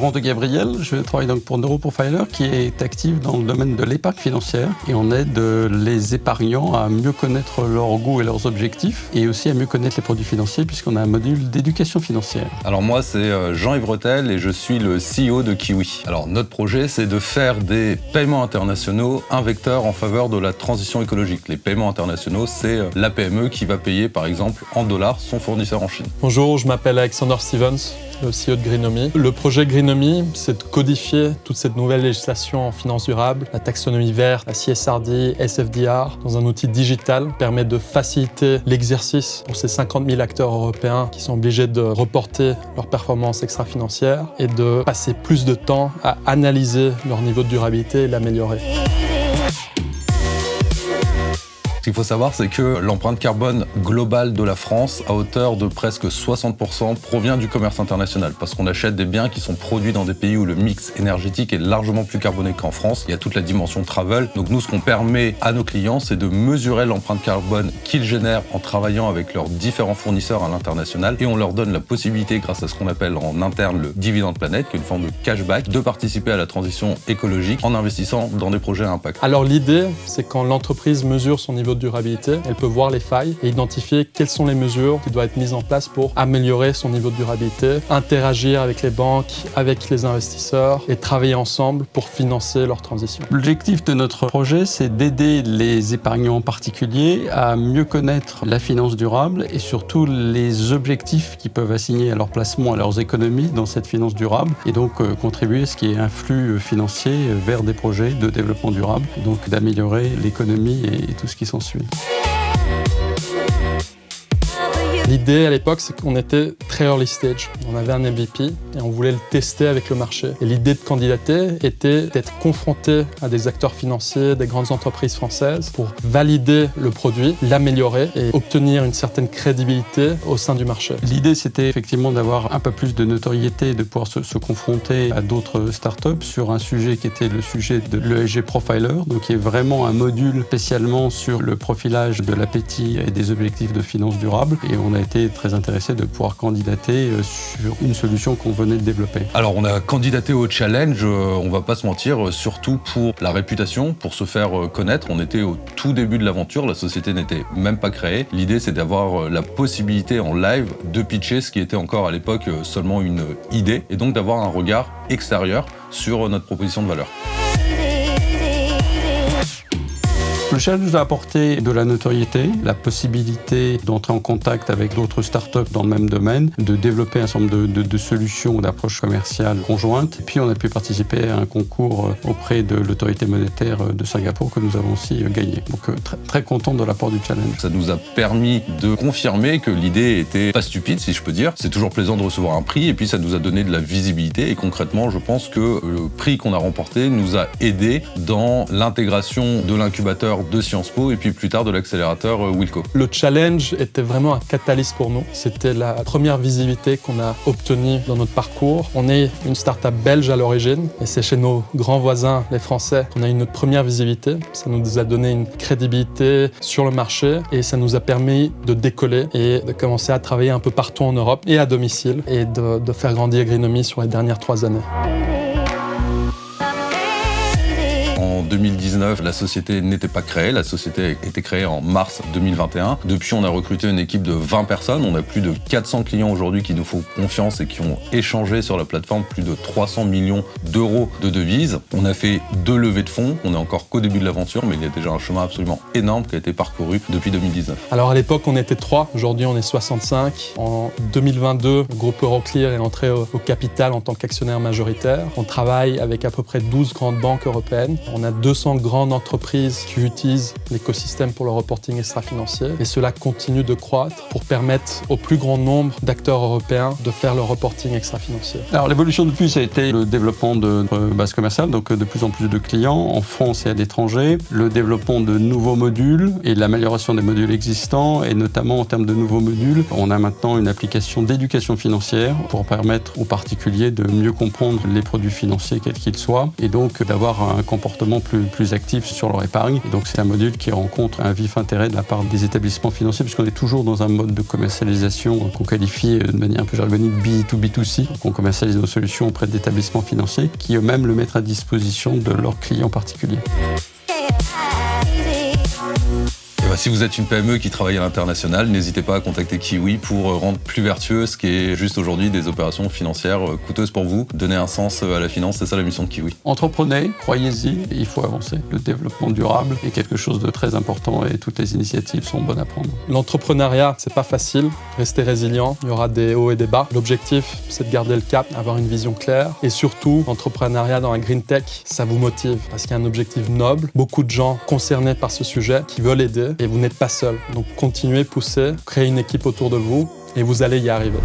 Laurent de Gabriel, je travaille donc pour Neuroprofiler qui est actif dans le domaine de l'épargne financière et on aide les épargnants à mieux connaître leurs goûts et leurs objectifs et aussi à mieux connaître les produits financiers puisqu'on a un module d'éducation financière. Alors moi c'est Jean-Yves Retel et je suis le CEO de Kiwi. Alors notre projet c'est de faire des paiements internationaux un vecteur en faveur de la transition écologique. Les paiements internationaux c'est la PME qui va payer par exemple en dollars son fournisseur en Chine. Bonjour, je m'appelle Alexander Stevens, le CEO de Greenomy. Le projet Greenomy, c'est de codifier toute cette nouvelle législation en finance durable, la taxonomie verte, la CSRD, SFDR, dans un outil digital, permet de faciliter l'exercice pour ces 50 000 acteurs européens qui sont obligés de reporter leurs performances extra-financières et de passer plus de temps à analyser leur niveau de durabilité et l'améliorer. Ce qu'il faut savoir, c'est que l'empreinte carbone globale de la France, à hauteur de presque 60%, provient du commerce international. Parce qu'on achète des biens qui sont produits dans des pays où le mix énergétique est largement plus carboné qu'en France. Il y a toute la dimension travel. Donc nous, ce qu'on permet à nos clients, c'est de mesurer l'empreinte carbone qu'ils génèrent en travaillant avec leurs différents fournisseurs à l'international. Et on leur donne la possibilité, grâce à ce qu'on appelle en interne le dividende planète, qui est une forme de cashback, de participer à la transition écologique en investissant dans des projets à impact. Alors l'idée, c'est quand l'entreprise mesure son niveau de durabilité, elle peut voir les failles et identifier quelles sont les mesures qui doivent être mises en place pour améliorer son niveau de durabilité, interagir avec les banques, avec les investisseurs et travailler ensemble pour financer leur transition. L'objectif de notre projet, c'est d'aider les épargnants particuliers à mieux connaître la finance durable et surtout les objectifs qu'ils peuvent assigner à leur placement, à leurs économies dans cette finance durable et donc contribuer à ce qui est un flux financier vers des projets de développement durable et donc d'améliorer l'économie et tout ce qui s'ensuit. L'idée à l'époque, c'est qu'on était très early stage. On avait un MVP et on voulait le tester avec le marché. Et l'idée de candidater était d'être confronté à des acteurs financiers, des grandes entreprises françaises pour valider le produit, l'améliorer et obtenir une certaine crédibilité au sein du marché. L'idée, c'était effectivement d'avoir un peu plus de notoriété, de pouvoir se confronter à d'autres startups sur un sujet qui était le sujet de l'ESG Profiler, donc qui est vraiment un module spécialement sur le profilage de l'appétit et des objectifs de finance durable. Et on a été très intéressé de pouvoir candidater sur une solution qu'on venait de développer. Alors on a candidaté au challenge, on va pas se mentir, surtout pour la réputation, pour se faire connaître. On était au tout début de l'aventure, la société n'était même pas créée. L'idée c'est d'avoir la possibilité en live de pitcher ce qui était encore à l'époque seulement une idée et donc d'avoir un regard extérieur sur notre proposition de valeur. Le challenge nous a apporté de la notoriété, la possibilité d'entrer en contact avec d'autres startups dans le même domaine, de développer un certain nombre de solutions ou d'approches commerciales conjointes. Et puis on a pu participer à un concours auprès de l'autorité monétaire de Singapour que nous avons aussi gagné. Donc très content de l'apport du challenge. Ça nous a permis de confirmer que l'idée était pas stupide, si je peux dire. C'est toujours plaisant de recevoir un prix et puis ça nous a donné de la visibilité. Et concrètement, je pense que le prix qu'on a remporté nous a aidé dans l'intégration de l'incubateur de Sciences Po et puis plus tard de l'accélérateur Wilco. Le challenge était vraiment un catalyse pour nous. C'était la première visibilité qu'on a obtenue dans notre parcours. On est une start-up belge à l'origine et c'est chez nos grands voisins, les Français, qu'on a eu notre première visibilité. Ça nous a donné une crédibilité sur le marché et ça nous a permis de décoller et de commencer à travailler un peu partout en Europe et à domicile et de faire grandir Greenomy sur les dernières 3 années. En 2019, la société n'était pas créée. La société a été créée en mars 2021. Depuis, on a recruté une équipe de 20 personnes. On a plus de 400 clients aujourd'hui qui nous font confiance et qui ont échangé sur la plateforme plus de 300 millions d'euros de devises. On a fait 2 levées de fonds. On n'est encore qu'au début de l'aventure, mais il y a déjà un chemin absolument énorme qui a été parcouru depuis 2019. Alors à l'époque, on était 3. Aujourd'hui, on est 65. En 2022, le groupe Euroclear est entré au capital en tant qu'actionnaire majoritaire. On travaille avec à peu près 12 grandes banques européennes. On a 200 grandes entreprises qui utilisent l'écosystème pour le reporting extra-financier et cela continue de croître pour permettre au plus grand nombre d'acteurs européens de faire le reporting extra-financier. Alors l'évolution depuis, ça a été le développement de notre base commerciale, donc de plus en plus de clients en France et à l'étranger, le développement de nouveaux modules et l'amélioration des modules existants et notamment en termes de nouveaux modules, on a maintenant une application d'éducation financière pour permettre aux particuliers de mieux comprendre les produits financiers quels qu'ils soient et donc d'avoir un comportement évidemment plus actifs sur leur épargne. Et donc c'est un module qui rencontre un vif intérêt de la part des établissements financiers, puisqu'on est toujours dans un mode de commercialisation qu'on qualifie de manière un peu jargonique B2B2C. Donc on commercialise nos solutions auprès d'établissements financiers qui eux-mêmes le mettent à disposition de leurs clients particuliers. Si vous êtes une PME qui travaille à l'international, n'hésitez pas à contacter Kiwi pour rendre plus vertueux ce qui est juste aujourd'hui des opérations financières coûteuses pour vous. Donner un sens à la finance, c'est ça la mission de Kiwi. Entreprenez, croyez-y, il faut avancer. Le développement durable est quelque chose de très important et toutes les initiatives sont bonnes à prendre. L'entrepreneuriat, c'est pas facile. Restez résilient, il y aura des hauts et des bas. L'objectif, c'est de garder le cap, avoir une vision claire. Et surtout, l'entrepreneuriat dans la green tech, ça vous motive parce qu'il y a un objectif noble. Beaucoup de gens concernés par ce sujet qui veulent aider. Et vous n'êtes pas seul. Donc continuez, poussez, créez une équipe autour de vous et vous allez y arriver.